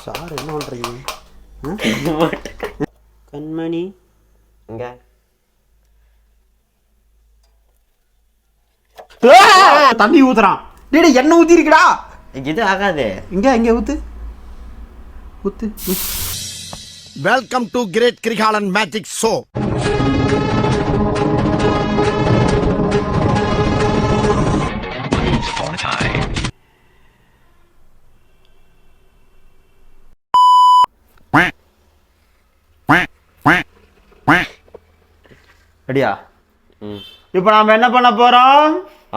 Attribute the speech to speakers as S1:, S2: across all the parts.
S1: Sir என்ன பண்ணுறீங்க? கண்மணி
S2: இங்க
S1: தண்ணி ஊத்துறான். டேய் எண்ணெய் ஊத்தி இருக்கடா.
S2: இது ஆகாது.
S1: இங்க ஊத்து. ஊத்து.
S3: Welcome to great Kirikalan magic show.
S1: ரெடியா? இப்போ நாம என்ன பண்ண போறோம்?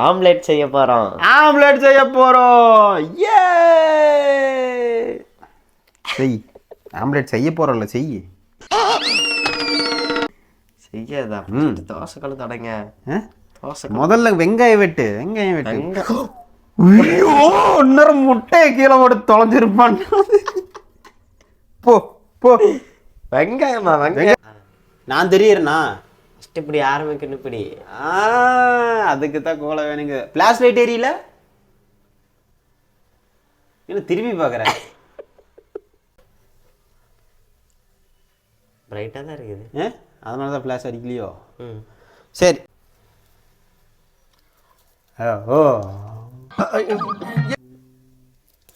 S2: ஆம்லெட் செய்ய போறோம்.
S1: ஏ செய். ஆம்லெட் செய்ய போறோம்ல, செய்.
S2: செய்யதா? தோசை கல்லு தடங்க. தோசை
S1: முதல்ல வெங்காயம் வெட்டு. ஐயோ, இன்னொரு முட்டையை கீழே போட்டு தொலைஞ்சிருப்பான். போ போ.
S2: வெங்காயமா? வெங்காயம்
S1: நான் தெரியுறேண்ணா.
S2: இப்படி ஆரம்பிக்கணும். இப்படி
S1: அதுக்கு தான் கோலை வேணுங்க. பிளாஸ் லைட் எரியல. என்ன திரும்பி பார்க்குறேன்?
S2: பிரைட்டாக தான் இருக்குது.
S1: அதனால தான் ஃப்ளாஷ் அடிக்கலையோ? சரி. ஓ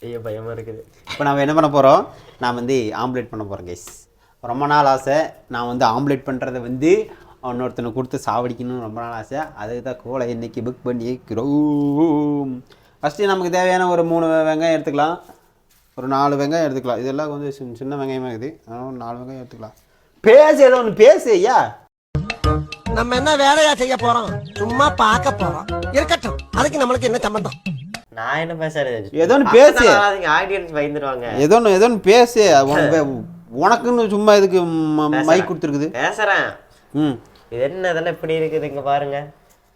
S2: ஐயோ பயமாக இருக்குது.
S1: இப்போ நம்ம என்ன பண்ண போகிறோம்? நான் வந்து ஆம்லேட் பண்ண போகிறேன் கைஸ். ரொம்ப நாள் ஆசை. நான் வந்து ஆம்லேட் பண்ணுறதை வந்து இன்னொருத்தனை கொடுத்து சாவடிக்கணும்னு ரொம்ப நாள் ஆசை. அதுக்கு தான் கோலை இன்றைக்கி புக் பண்ணிக்கிறோம். ஃபஸ்ட்டு நமக்கு தேவையான ஒரு 3 வெங்காயம் எடுத்துக்கலாம். ஒரு 4 வெங்காயம் எடுத்துக்கலாம். இதெல்லாம் கொஞ்சம் சின்ன வெங்காயமாக இருக்குது. அதனால் ஒரு 4 வெங்காயம் எடுத்துக்கலாம். பேசு, ஏதோ ஒன்று பேசு ஐயா.
S3: நம்ம என்ன வேலையா செய்ய போறோம்? சும்மா பார்க்க போறோம். இருக்கட்டும், அதுக்கு நம்மளுக்கு என்ன சம்பந்தம்?
S2: நான் என்ன பேசுறது?
S1: ஏதோ ஒன்று பேசு.
S2: ஆடியன்ஸ் பயந்துருவாங்க.
S1: ஏதோ ஒன்று பேசு. உனக்குன்னு சும்மா இதுக்கு மைக் கொடுத்துருக்குது.
S2: பேசுறேன். இது என்ன இதெல்லாம் இப்படி இருக்குது? இங்க பாருங்க.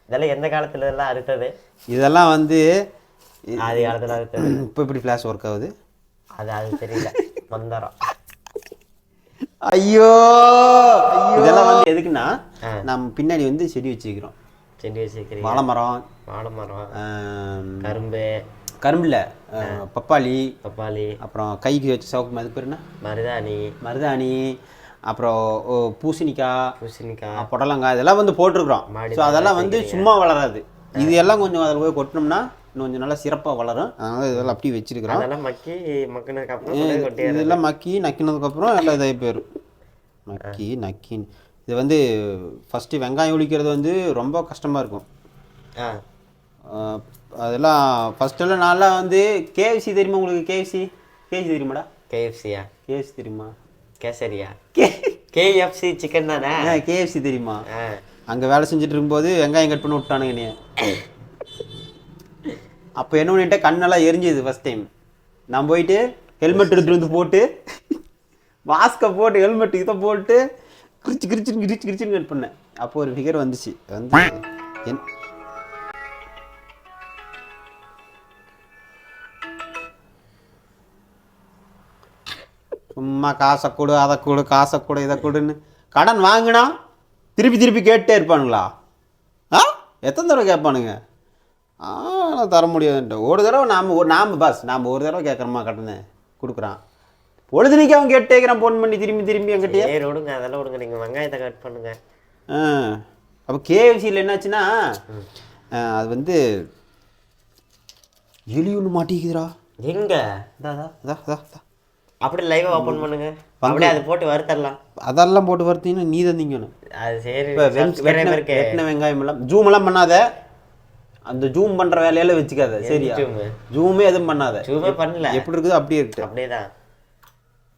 S2: இதெல்லாம் எந்த காலத்துல இதெல்லாம் அறுத்தது? இதெல்லாம் வந்து
S1: ஆதி காலத்துல அறுத்தது. இப்போ இப்படி ஃபிளாஷ் ஒர்க் ஆகுது.
S2: அது தெரியல. மந்தரம்.
S1: ஐயோ, இதெல்லாம் வந்து எதுக்குன்னா நம்ம பின்னாடி வந்து செடி வச்சுக்கிறோம்.
S2: செடி வச்சுக்கிறீங்க.
S1: வாழைமரம், கரும்புல பப்பாளி, அப்புறம் கைக்கு வச்ச சவுக்கு அது பேர் என்ன? மருதாணி, அப்புறம் பூசணிக்காய், புடலங்காய், இதெல்லாம் வந்து போட்டிருக்கிறோம். ஸோ அதெல்லாம் வந்து சும்மா வளராது. இது எல்லாம் கொஞ்சம் அதில் போய் கொட்டினோம்னா இன்னும் கொஞ்சம் நல்லா சிறப்பாக வளரும். அதனால இதெல்லாம் அப்படி வச்சிருக்கிறோம். இதெல்லாம் மக்கி நக்கினதுக்கப்புறம் எல்லாம் இதாகி போயிடும். நக்கின்னு இது வந்து ஃபஸ்ட்டு வெங்காயம் ஒழிக்கிறது வந்து ரொம்ப கஷ்டமாக இருக்கும். அதெல்லாம் ஃபஸ்ட்டெல்லாம் நல்லா வந்து கேஎஃப்சி தெரியுமா உங்களுக்கு? கேஎஃப்சி தெரியுமாடா? கேஎஃப்சி தெரியுமா?
S2: கேசரியா? கேஎஃப்சி சிக்கன் தானே.
S1: கேஎஃப்சி தெரியுமா? அங்கே வேலை செஞ்சுட்டு இருக்கும்போது வெங்காயம் கட் பண்ணி விட்டானுங்க என்னைய. அப்போ என்ன பண்ணிட்டு கண்ணெல்லாம் எரிஞ்சுது ஃபஸ்ட் டைம். நான் போயிட்டு ஹெல்மெட் எடுத்துகிட்டு வந்து போட்டு மாஸ்கை போட்டு ஹெல்மெட் இதை போட்டு கிரிச்சின்னு கட் பண்ணேன். அப்போ ஒரு ஃபிகர் வந்துச்சு. வந்து சும்மா காசை கொடு, அதை கொடு, காசை கொடு, இதை கொடுன்னு கடன் வாங்கினா திருப்பி கேட்டே இருப்பானுங்களா? எத்தனை தடவை கேட்பானுங்க? தர முடியாதுன்ட்டு ஒரு தடவை நாம் ஒரு தடவை கேட்குறோமா கடனை கொடுக்குறான். பொழுதுனிக்கு அவன் கேட்டேக்கிறான். ஃபோன் பண்ணி திரும்பி என்கிட்டயே
S2: விடுங்க, அதெல்லாம் விடுங்க. நீங்கள் வெங்காயத்தை கட் பண்ணுங்க.
S1: அப்போ கேஎஃப்சியில் என்னாச்சுன்னா அது வந்து எலி ஒன்று மாட்டிக்குதுடா.
S2: எங்கே? அப்படி லைவ் ஓப்பன் பண்ணுங்க. அப்படியே அதை போட்டு வறுத்தரலாம். அதெல்லாம்
S1: போட்டு வறுத்தீங்கன்னா நீ தான் திங்கணும்.
S2: அது சரி.
S1: வெட்டின வெங்காயம் எல்லாம் ஜூமெல்லாம் பண்ணாத. அந்த ஜூம் பண்ணுற வேலையெல்லாம் வச்சுக்காத. சரியா? ஜூமே எதுவும் பண்ணாத.
S2: ஜூமே பண்ணல.
S1: எப்படி இருக்குது அப்படியே இருக்கு.
S2: அப்படியே தான்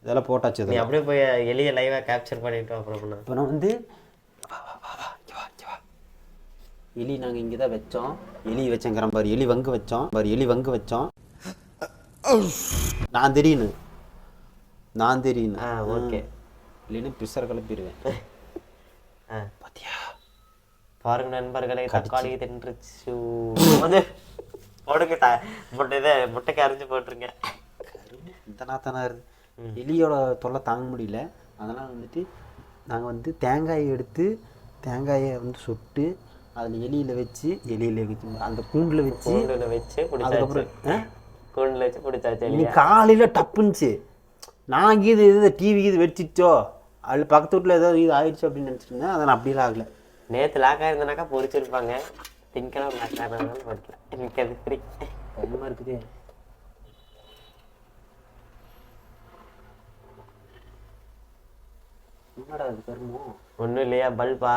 S1: இதெல்லாம் போட்டாச்சு.
S2: நீ அப்படியே போய் எலியை லைவாக கேப்சர் பண்ணிட்டு அப்புறம் பண்ண.
S1: இப்போ நான் வந்து எலி நாங்கள் இங்கே தான் வச்சோம். எலி வச்சேங்கிறோம் பாரு. எலி வங்கு வச்சோம். நான் தெரியணும்.
S2: ஓகே.
S1: இல்லைன்னா பிசர் கிளப்பிடுவேன்.
S2: பாத்தியா பாருங்க நண்பர்களை, தக்காளி தின்றுச்சு. போடுங்க முட்டைக்கு அரைஞ்சு போட்டுருங்க.
S1: இந்த நாத்தானா இருக்கு. எலியோட தொல்லை தாங்க முடியல. அதனால் வந்துட்டு நாங்கள் வந்து தேங்காயை எடுத்து தேங்காயை வந்து சுட்டு அதில் எலியில் வச்சு அந்த கூண்டில் வச்சு
S2: அதுக்கப்புறம் கூண்டில் வச்சு பிடிச்சாச்சு.
S1: காலையில் டப்புன்னுச்சு. நான் இது டிவி இது வச்சிச்சோ அதில் பக்கத்து வீட்டில் ஏதாவது இது ஆயிடுச்சு அப்படின்னு நினச்சிட்டு இருந்தேன். அதை நான் அப்படிலாம் ஆகலை.
S2: நேற்று லாக்காக இருந்தனாக்கா பொறிச்சிருப்பாங்க. திங்கக்கிழமை லாக்காக இருந்தாலும் பொறிக்கல. எனக்கு அது ஃப்ரீ
S1: பயமாக இருக்குது. என்னடா அது கருமோ?
S2: ஒன்றும் இல்லையா பல்பா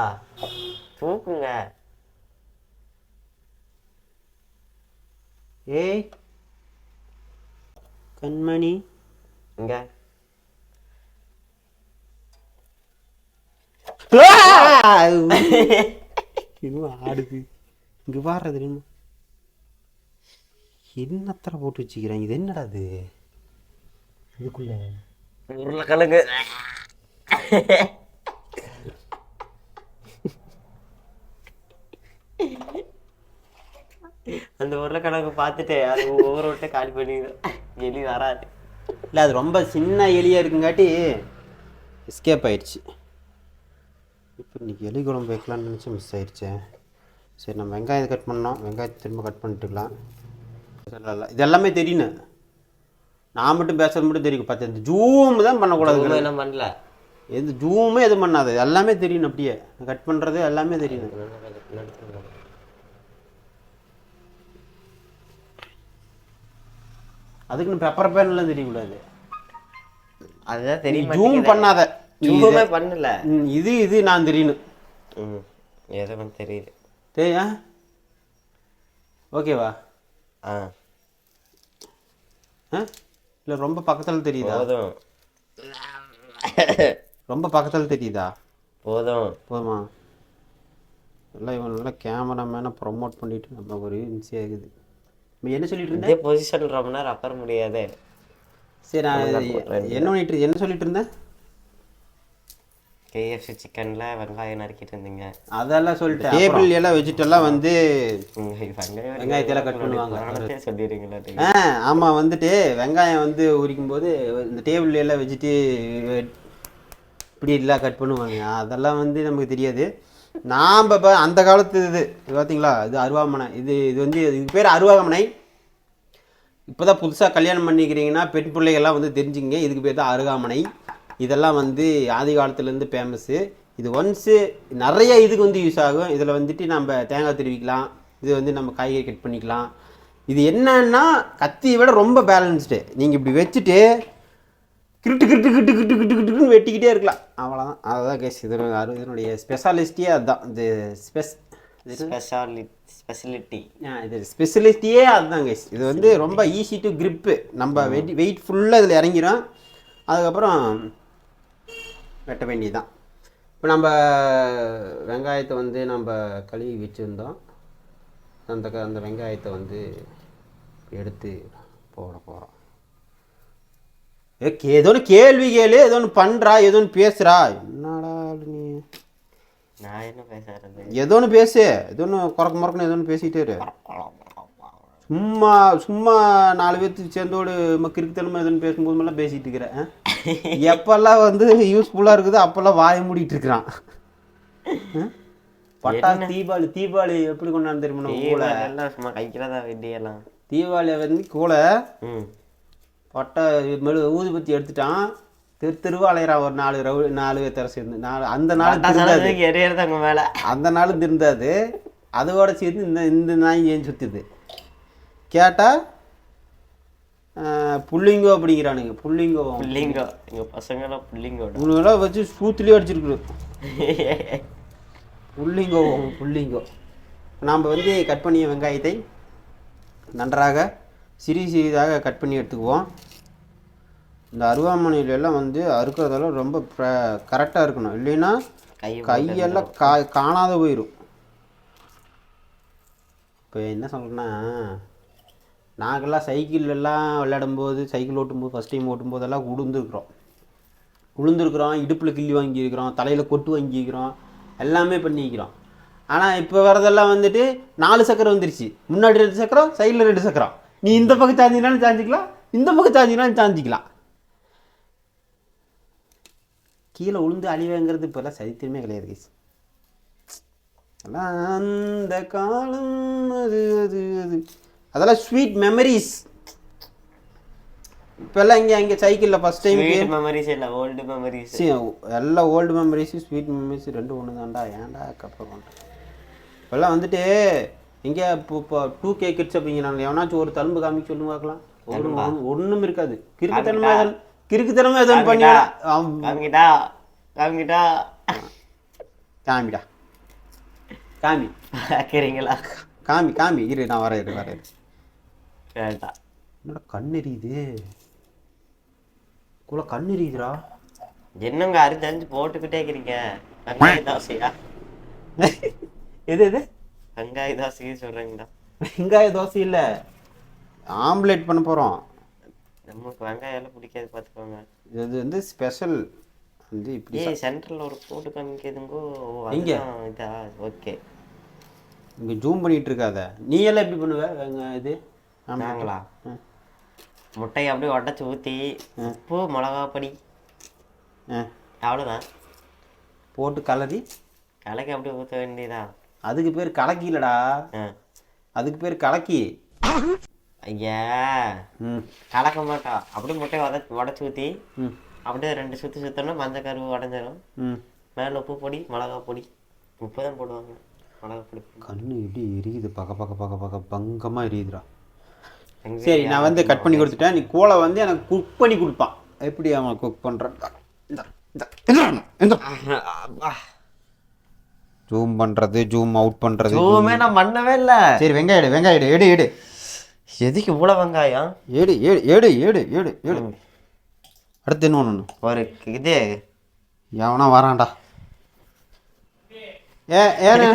S2: தூக்குங்க.
S1: ஏய் கண்மணி
S2: இங்க
S1: இன்னும் ஆடுது. இங்கே பாடுறது தெரியுமா? என்னத்தர போட்டு வச்சுக்கிறேன். இது என்னடா அது? இதுக்குள்ள
S2: உருளைக்கிழங்கு. அந்த உருளைக்கிழங்கு பார்த்துட்டு அது ஒவ்வொரு விட்ட காலி பண்ணிடும். எலி வராது.
S1: இல்லை அது ரொம்ப சின்ன எலியாக இருக்குங்காட்டி எஸ்கேப் ஆயிடுச்சு. இப்போ இன்றைக்கி எலி குழம்பு வைக்கலான்னு நினச்சி மிஸ் ஆயிடுச்சு. சரி நம்ம வெங்காயம் கட் பண்ணோம். வெங்காயத்தை திரும்ப கட் பண்ணிட்டுக்கலாம். இது எல்லாமே தெரியணும். நான் மட்டும் பேசுறது மட்டும் தெரியும். பார்த்து இந்த ஜூம் தான் பண்ணக்கூடாது.
S2: என்ன பண்ணல
S1: எந்த ஜூமே எதுவும் பண்ணாது. எல்லாமே தெரியணும். அப்படியே கட் பண்ணுறது எல்லாமே தெரியணும். அதுக்குன்னு பெப்பர் பேன்லாம் தெரியக்கூடாது.
S2: அதுதான் தெரியும்.
S1: ஜூம் பண்ணாத.
S2: ஜூமே பண்ணல.
S1: இது நான் தெரியணும்.
S2: எதுவும் தெரியுது.
S1: தெரியா? ஓகேவா?
S2: ஆ
S1: இல்லை ரொம்ப பக்கத்தில் தெரியுதா?
S2: போதும்.
S1: ரொம்ப பக்கத்தில் தெரியுதா?
S2: போதும்.
S1: போதுமா? எல்லாம் இவன் நல்லா கேமராமேனை ப்ரொமோட் பண்ணிட்டு நம்ம ஒரு இன்சி ஆகுது. நீ என்ன சொல்லிட்டு இருந்தேன்?
S2: இதே பொசிஷன் ரொம்ப நேரம் அப்புறம் முடியாது.
S1: சரி நான் என்ன சொல்லிட்டு இருந்தேன்?
S2: கேஎஃப்சி சிக்கன்ல வெங்காயம் நறுக்கிட்டு இருந்தீங்க.
S1: அதெல்லாம் சொல்லிட்டு டேபிள் எல்லாம் வெஜிடெல்லாம் வந்து வெங்காயத்தெல்லாம் கட் பண்ணுவாங்க
S2: சொல்லிடுறீங்களா?
S1: ஆமாம். வந்துட்டு வெங்காயம் வந்து உரிக்கும் போது இந்த டேபிள் எல்லாம் வச்சுட்டு இப்படி எல்லாம் கட் பண்ணுவாங்க. அதெல்லாம் வந்து நமக்கு தெரியாது. நாம் இப்போ அந்த காலத்து இது பார்த்தீங்களா? இது அருவாமனை. இது வந்து இதுக்கு பேர் அருவாமனை. இப்போ தான் புதுசாக கல்யாணம் பண்ணிக்கிறீங்கன்னா பெண் பிள்ளைகள்லாம் வந்து தெரிஞ்சுங்க. இதுக்கு பேர் தான் அருகாமனை. இதெல்லாம் வந்து ஆதி காலத்துலேருந்து ஃபேமஸ்ஸு. இது ஒன்ஸு நிறைய இதுக்கு வந்து யூஸ் ஆகும். இதில் வந்துட்டு நம்ம தேங்காய் திருவிக்கலாம். இது வந்து நம்ம காய்கறி கட் பண்ணிக்கலாம். இது என்னன்னா கத்தியை விட ரொம்ப பேலன்ஸ்டு. நீங்கள் இப்படி வச்சுட்டு கிட்டுன்னு வெட்டிக்கிட்டே இருக்கலாம். அவ்வளோதான். அதுதான் கேஸ். இதனுடைய ஸ்பெஷாலிஸ்டியே அதுதான். இது
S2: ஸ்பெஷாலிட்டி
S1: இது ஸ்பெஷலிஸ்டியே அதுதான் கேஸ். இது வந்து ரொம்ப ஈஸி டு கிரிப்பு. நம்ம வெயிட் ஃபுல்லாக இதில் இறங்கிடும். அதுக்கப்புறம் வெட்ட வேண்டியதுதான். இப்போ நம்ம வெங்காயத்தை வந்து நம்ம கழுவி வச்சுருந்தோம். அந்த வெங்காயத்தை வந்து எடுத்து போட போகிறோம். ஏதோ ஒன்று கேள்வி கேளு. ஏதோ ஒன்று பண்ணுறா. ஏதோ ஒன்று பேசுகிறா. என்னடா நீ?
S2: நான் என்ன பேசுறது?
S1: ஏதோ ஒன்று பேசு. ஏதோ ஒன்று குறக்க முறக்கணும். ஏதோ ஒன்று பேசிக்கிட்டே இரு. சும்மா 4 பேர்த்து சேர்ந்தோடு கிறுக்குத்தனமாக எதுன்னு பேசும்போதுமெல்லாம் பேசிகிட்டு இருக்கிறேன். எப்பெல்லாம் வந்து யூஸ்ஃபுல்லாக இருக்குது அப்போல்லாம் வாய மூடிட்டு இருக்கிறான். பட்டாசு தீபாவளி எப்படி கொண்டாந்து தெரியுமா?
S2: சும்மா கைக்கிறதா வேண்டியெல்லாம்.
S1: தீபாவளி வந்து கூட ஊதுபத்தி எடுத்துட்டான். தெருவா அலையிறான். ஒரு 4 பேர் சேர்ந்து அந்த நாள்
S2: மேலே
S1: அந்த நாளும் திருந்தாது. அதோட சேர்ந்து இந்த நாய் ஏன் சுற்றுது கேட்டால் புள்ளிங்கோ அப்படிங்கிறானுங்க. புள்ளிங்கோ
S2: எங்கள் பசங்களாம்
S1: புள்ளிங்கோலாம் வச்சு சூத்துலேயே அடிச்சிருக்கணும். புள்ளிங்கோ நாம் வந்து கட் பண்ணிய வெங்காயத்தை நன்றாக சிறிதாக கட் பண்ணி எடுத்துக்குவோம். இந்த அருவாமனையிலெல்லாம் வந்து அறுக்கிறதெல்லாம் ரொம்ப கரெக்டாக இருக்கணும். இல்லைன்னா கையெல்லாம் காணாத போயிடும். இப்போ என்ன சொல்கிறேன்னா, நாங்கள்லாம் சைக்கிள்லாம் விளையாடும்போது சைக்கிள் ஓட்டும்போது ஃபஸ்ட் டைம் ஓட்டும்போதெல்லாம் உளுந்துருக்குறோம். இடுப்பில் கிள்ளி வாங்கியிருக்கிறோம். தலையில் கொட்டு வாங்கிக்கிறோம். எல்லாமே பண்ணிக்கிறோம். ஆனால் இப்போ வரதெல்லாம் வந்துட்டு 4 சக்கரம் வந்துருச்சு. முன்னாடி 2 சக்கரம், சைடில் 2 சக்கரம். நீ இந்த பக்கம் சாஞ்சினாலும் சாஞ்சிக்கலாம், இந்த பக்கம் சாஞ்சினாலும் சாஞ்சிக்கலாம். கீழே உளுந்து அழிவேங்கிறது இப்போல்லாம் சரித்திரமே கிடையாது கைஸ். அந்த காலம் அது அது அது அதெல்லாம் ஸ்வீட் மெமரிஸ். இப்போல்லாம் இங்கே சைக்கிளில் ஃபஸ்ட் டைம்
S2: மெமரிஸ் இல்லை, ஓல்டு மெமரிஸ்.
S1: எல்லாம் ஓல்டு மெமரிஸு ஸ்வீட் மெமரிஸ் ரெண்டும் ஒன்று தான்டா. ஏன்டா கப்பல் பண்ணுறேன். இப்போல்லாம் வந்துட்டு எங்கே இப்போ 2K கிட்ஸ் அப்படிங்கிறாங்க. எவனாச்சும் ஒரு தழும்பு காமிக்க சொல்லி பார்க்கலாம். ஒன்றும் இருக்காது. கிறுக்குத்தனமா எதுவும் பண்ணியா
S2: காமிக்கிட்டா
S1: காமிடா காமி
S2: ஆக்கிறீங்களா?
S1: காமி இரு, நான் வரேன்
S2: வேண்டாம்.
S1: என்னடா கண் எரியுது, கூட கண் எரியுதுடா.
S2: என்னங்க அரிஞ்சு போட்டுக்கிட்டே இருக்கிறீங்க? வெங்காய தோசையா?
S1: எது
S2: வெங்காய தோசையே சொல்றீங்களா?
S1: வெங்காய தோசை இல்லை, ஆம்லேட் பண்ண போகிறோம்.
S2: நமக்கு வெங்காயம் எல்லாம் பிடிக்காது பார்த்துக்கோங்க.
S1: இது வந்து ஸ்பெஷல் வந்து இப்படி
S2: சென்டரில் ஒரு போட்டு காமிக்கிறதுங்கோ.
S1: இங்கே
S2: இதா ஓகே.
S1: இங்கே ஜூம் பண்ணிகிட்டு இருக்காத. நீ எல்லாம் எப்படி பண்ணுவ வெங்காயம் இது?
S2: நாங்களா முட்டையை அப்படியே உடச்சி ஊற்றி உப்பு மிளகா பொடி அவ்வளோதான்
S1: போட்டு கலரி
S2: கலக்கி அப்படியே ஊற்ற வேண்டியதா.
S1: அதுக்கு பேர் கலக்கிலடா, அதுக்கு பேர் கலக்கி.
S2: ஐயா கலக்க மாட்டோம். அப்படியே முட்டையை உடச்சி ஊற்றி அப்படியே 2 சுற்றணும். மஞ்சள் கருவு உடஞ்சிடும். மேலே உப்பு பொடி மிளகா பொடி, உப்பு தான் போடுவாங்க, மிளகா பொடி.
S1: கண்ணு எப்படி எரியுது, பக்க பங்கமாக எரியுதுடா. சரி, நான் வந்து கட் பண்ணி கொடுத்துட்டேன். நீ கோலை வந்து எனக்கு குக் பண்ணி கொடுப்பான். எப்படி அவன் குக் பண்ணுறான்? ஜூம் பண்ணுறது, ஜூம் அவுட் பண்ணுறது
S2: ஜூமே நான் பண்ணவே இல்லை.
S1: சரி, வெங்காயம் எடு.
S2: எதுக்கு இவ்வளோ வெங்காயம்?
S1: எடு. அடுத்து என்ன ஒன்று
S2: ஒரு இது
S1: எவனா வரான்டா. ஏன்னு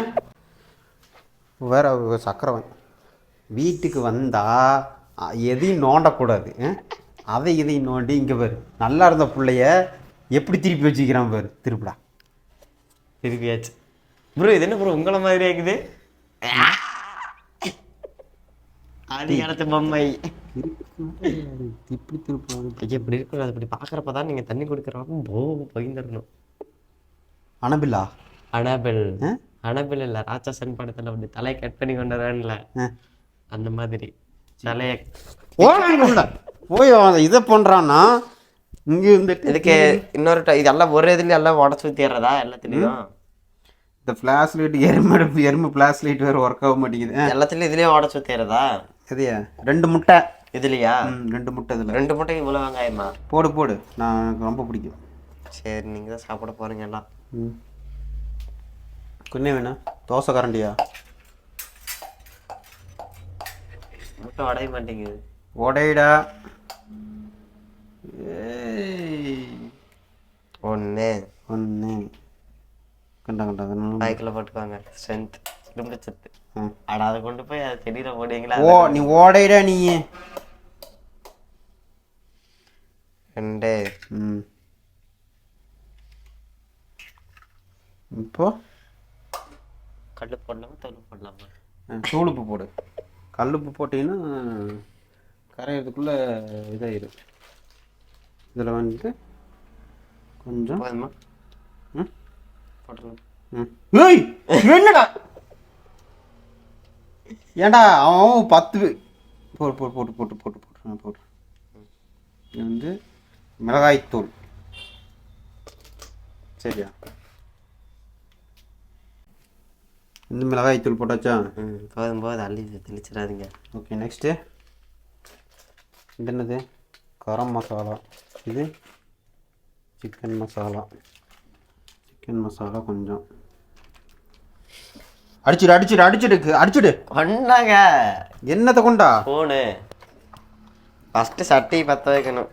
S1: வேற சக்கரவன் வீட்டுக்கு வந்தா எதையும் நோண்டக்கூடாது. அதை இதையும் நோண்டி இங்கே பாரு, நல்லா இருந்த பிள்ளைய எப்படி திருப்பி வச்சுக்கிறான் பாரு.
S2: திருப்பியாச்சு ப்ரோ. இது என்ன ப்ரோ உங்களை மாதிரி இருக்குது? அது இடத்து பொம்மை
S1: இப்படி திருப்பி
S2: இப்படி இருக்கணும். அது இப்படி பார்க்குறப்ப நீங்கள் தண்ணி கொடுக்குறப்ப பகிர்ந்துடணும். அனபிள் இல்லை, ராட்சசன் படத்தில் வந்து தலையை கட் பண்ணி கொண்டு வரல, அந்த மாதிரி தலையை
S1: போய் இதை பண்ணுறான்னா இங்கே இருந்துட்டு
S2: இதுக்கு இன்னொரு இதெல்லாம் ஒரு இதுலேயும் எல்லாம் உடச்சு ஊற்றிடுறதா எல்லாத்துலேயும்?
S1: இந்த ஃப்ளாஷ் லைட் எறும்பு ஃப்ளாஷ் லைட் வேறு ஒர்க் ஆக மாட்டேங்குது.
S2: எல்லாத்துலேயும் இதுலேயும் உடச்சு ஊற்றிடுறதா?
S1: எதையா? 2 முட்டை
S2: இதுலையா?
S1: 2 முட்டை இதில்.
S2: 2 முட்டைக்கு இவ்வளோ வெங்காயமா?
S1: போடு, நான் எனக்கு ரொம்ப பிடிக்கும்.
S2: சரி, நீங்கள் தான் சாப்பிட போகிறீங்க எல்லாம்.
S1: கொஞ்சம் வேணா தோசை கரண்டியா?
S2: முட்டை உடைய மாட்டேங்குது.
S1: உடையடா.
S2: ஒன்று
S1: கண்டா
S2: பைக்கில் போட்டுக்குவாங்க. ஸ்ட்ரென்த் இரும்பு சத்து. அட அதை கொண்டு போய் அதை செடியில் போடுவீங்களா?
S1: நீ ஓடைடா நீ.
S2: 2
S1: இப்போ
S2: கல் போடலாமா தோல் போடலாமா?
S1: தூளுப்பு போடு. கல்லுப்பு போட்டீங்கன்னா கரையிறதுக்குள்ளே இதாயிடும். இதில் வந்துட்டு கொஞ்சம்
S2: போதுமா? போட்டுருங்க.
S1: என்னடா ஏண்டா அவன் 10 போட்டு இது வந்து மிளகாய்த்தூள். சரியா? இந்த மிளகாய்த்தூள் போட்டாச்சா?
S2: போதும் அள்ளி தெளிச்சிடாதீங்க.
S1: ஓகே, நெக்ஸ்ட்டு இது என்னது? கரம் மசாலா. இது சிக்கன் மசாலா கொஞ்சம் அடிச்சுடு.
S2: கொண்டாங்க.
S1: என்னத்தை கொண்டா?
S2: ஃபோனு. ஃபஸ்ட்டு சட்டி பற்ற வைக்கணும்.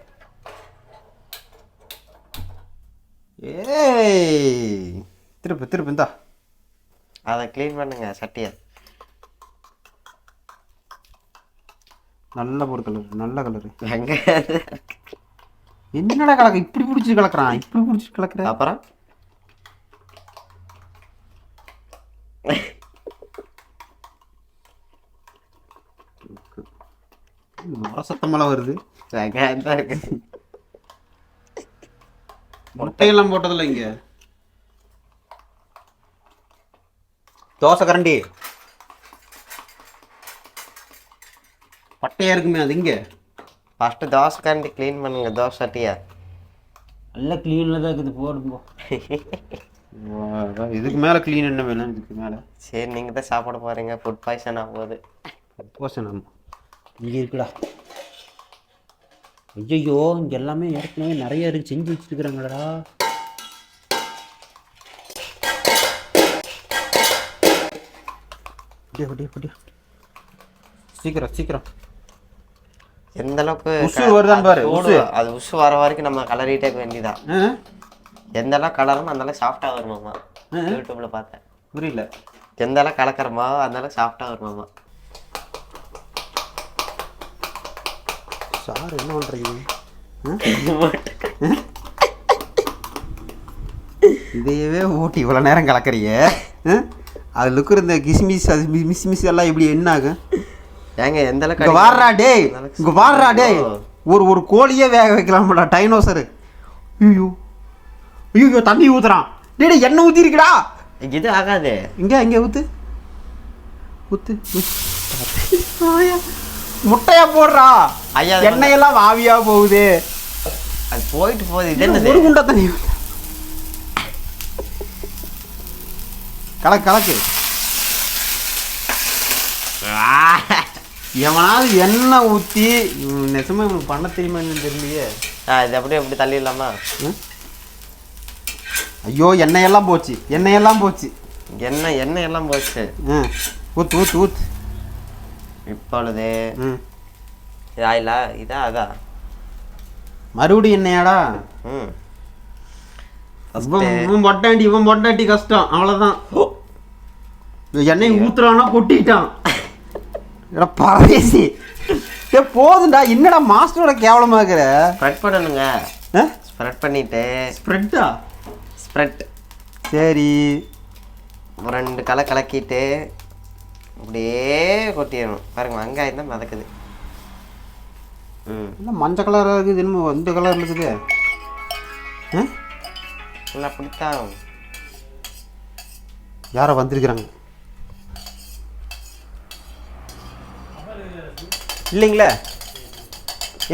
S1: திருப்பு இந்தா.
S2: அதை க்ளீன் பண்ணுங்க சட்டியை.
S1: நல்ல ஒரு கலர், நல்ல கலரு.
S2: வெங்காயம்
S1: என்னடா கலக்க இப்படி பிடிச்சி கலக்குற?
S2: அப்புறம்
S1: சத்தமெல்லாம் வருது.
S2: வெங்காயம் தான் இருக்கு.
S1: முட்டையெல்லாம் போட்டதில்ல. இங்க தோசை கரண்டி பட்டையா இருக்குமே, அது இங்க
S2: ஃபஸ்ட்டு தோசை கரண்டி க்ளீன் பண்ணுங்க தோசை சட்டியை.
S1: நல்லா க்ளீனில் தான் இருக்குது போடும்போ. இதுக்கு மேலே க்ளீன் என்ன வேணும் இதுக்கு மேலே?
S2: சரி நீங்கள் தான் சாப்பிட போகிறீங்க, ஃபுட் பாய்சன் ஆகும்போது.
S1: ஃபுட் பாய்சன் ஆமாம். இங்கே இருக்குடா. ஐயோ இங்கே எல்லாமே ஏற்கனவே நிறைய இருக்கு, செஞ்சு வச்சுருக்குறாங்களடா. சீக்கிரம் சீக்கிரம்.
S2: எந்த அளவுக்கு
S1: உசு வருதான்னு பாரு.
S2: அது உசு வர வரைக்கும் நம்ம கலரிட்டே வேண்டியதான். எந்த அளவுக்கு கலரும் அந்த அளவுக்கு சாஃப்டாக வருமாமா. யூடியூப்ல பார்த்தேன்.
S1: புரியல.
S2: எந்த அளவுக்கு கலக்கிறோமோ அந்த அளவுக்கு சாஃப்டாக வருமாமா.
S1: சார் என்ன பண்ணுறீங்க? இதையவே ஊட்டி இவ்வளோ நேரம் கலக்கிறீங்க. அதில் இருக்கிற இந்த கிஸ்மிஸ் அது மிஸ் எல்லாம் இப்படி என்ன ஆகும்?
S2: ஏங்க எந்த அளவுக்கு
S1: வாடுறா டேய், இங்கே வாடுறா டேய். ஒரு கோழியே வேக வைக்கலாம்டா டைனோசரு. ஐயோ ஐயோ தண்ணி ஊற்றுறான். டேய் எண்ணெய் ஊற்றிருக்குடா.
S2: இது ஆகாது.
S1: இங்கே ஊற்று ஊற்று. முட்டையா போடுறா. ஐயா எண்ணெயெல்லாம் ஆவியா போகுது.
S2: அது போயிட்டு போகுது. இது என்ன
S1: ஒரு குண்டா தண்ணி கலக்கு. எவனாவது எண்ணெய் ஊற்றி நெசமா இவனுக்கு பண்ண தெரியுமா என்னன்னு தெரியலையே.
S2: இது அப்படியே எப்படி தள்ளிடலாமா?
S1: ஐயோ எண்ணெயெல்லாம் போச்சு.
S2: எண்ணெய் எல்லாம் போச்சு.
S1: ஊத்து.
S2: இப்பொழுது இது ஆயிலா இதா அதா
S1: மறுபடியும் எண்ணெயாடா? இவன் பொட்டாண்டி கஷ்டம் அவ்வளோதான். எண்ணெய் ஊத்துறானா கொட்டிட்டான். பரதேசி போதுண்டா. என்னடா மாஸ்டரோட கேவலமா இருக்கிற?
S2: ஸ்ப்ரெட் பண்ணணுங்க. ஸ்ப்ரெட் பண்ணிட்டு ஸ்ப்ரெட்
S1: சரி
S2: 2 கலக்கிட்டு அப்படியே கொட்டிடணும். பாருங்க வெங்காயம் தான் மிதக்குது.
S1: மஞ்சள் கலராக இருக்குது. இன்னும் இந்த கலர் இருக்குது.
S2: இல்லை அப்படித்தான்.
S1: யாரோ வந்திருக்கிறாங்க இல்லைங்களா?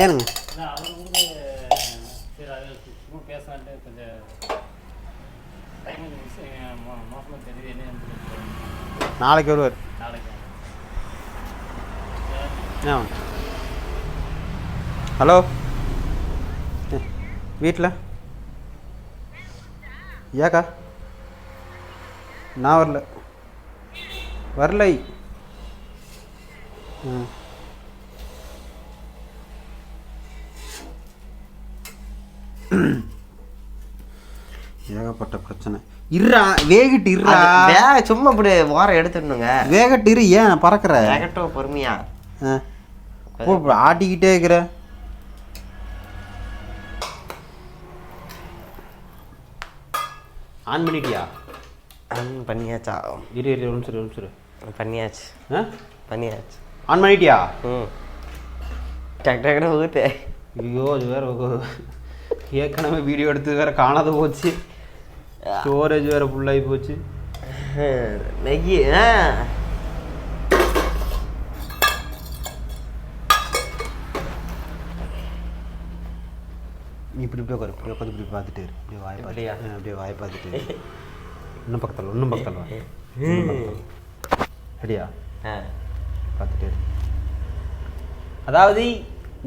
S1: ஏனுங்க நாளைக்கு வருவார். ஹலோ வீட்டில் ஏக்கா நான் வரலை. ஏகப்பட்ட பிரச்சனை. வேகிட்டு
S2: சும்மா இப்படி வாரம் எடுத்துடணுங்க.
S1: வேகட்டு ஏன் பறக்கிற?
S2: வேகட்டும் பொறுமையா.
S1: ஆட்டிக்கிட்டே இருக்கிற. ஆன் பண்ணிட்டியா?
S2: பண்ணியாச்சா?
S1: இரு ஒரு நிமிஷம்.
S2: பண்ணியாச்சு.
S1: ஆன் பண்ணிட்டியா?
S2: டக்கு ஊத்து.
S1: ஐயோ அது வேற ஏற்கனவே வீடியோ எடுத்து வேற காணாத போச்சு. ஸ்டோரேஜ் வேற ஃபுல்லாகி போச்சு.
S2: நெய்
S1: இப்படி உட்காந்து இப்படி பார்த்துட்டு அப்படியே வாயை பார்த்துட்டு இன்னும் பக்கத்தில் அப்படியா பார்த்துட்டு. அதாவது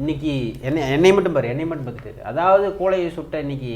S1: இன்னைக்கு எண்ணெய் மட்டும் பார்த்துட்டு. அதாவது கோழையை சுட்ட இன்னைக்கு